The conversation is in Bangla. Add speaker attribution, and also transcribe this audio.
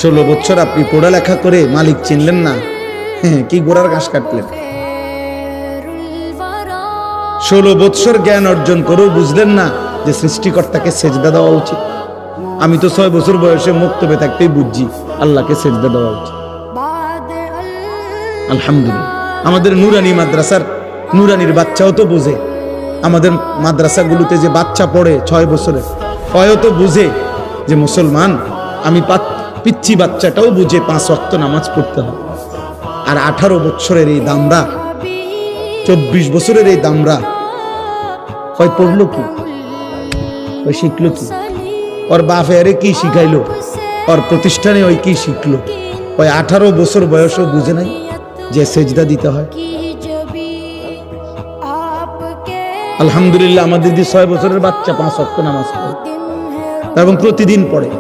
Speaker 1: 16 বছর আপনি পড়ালেখা করে মালিক চিনলেন না, কি গোড়ার ঘাস কাটলেন। 16 বছর জ্ঞান অর্জন করেও বুঝলেন না যে সৃষ্টিকর্তাকে সেজদা দেওয়া উচিত। আমি তো 6 বছর বয়সে মুক্তবে থাকতেই বুঝছি আল্লাহকে সেজদা দেওয়া উচিত। আলহামদুলিল্লাহ, আমাদের নুরানি মাদ্রাসার নুরানির বাচ্চাও তো বুঝে, আমাদের মাদ্রাসাগুলোতে যে বাচ্চা পড়ে 6 বছরের, হয়ও তো বুঝে যে মুসলমান আমি। পিচ্ছি বাচ্চাটাও বুঝে 5 ওয়াক্ত নামাজ পড়তে হবে। আর 18 বছরের এই দামরা, 24 বছরের এই দামরা ওই পড়লো কি, ওই শিখলো কি, ওর বাপে আরে কি শিখাইলো, ওর প্রতিষ্ঠানে ওই কি শিখলো। ওই 18 বছর বয়সও বুঝে নাই যে সেজদা দিতে হয়। আলহামদুলিল্লাহ, আমাদের যে 6 বছরের বাচ্চা 5 ওয়াক্ত নামাজ পড়ে এবং প্রতিদিন পড়ে।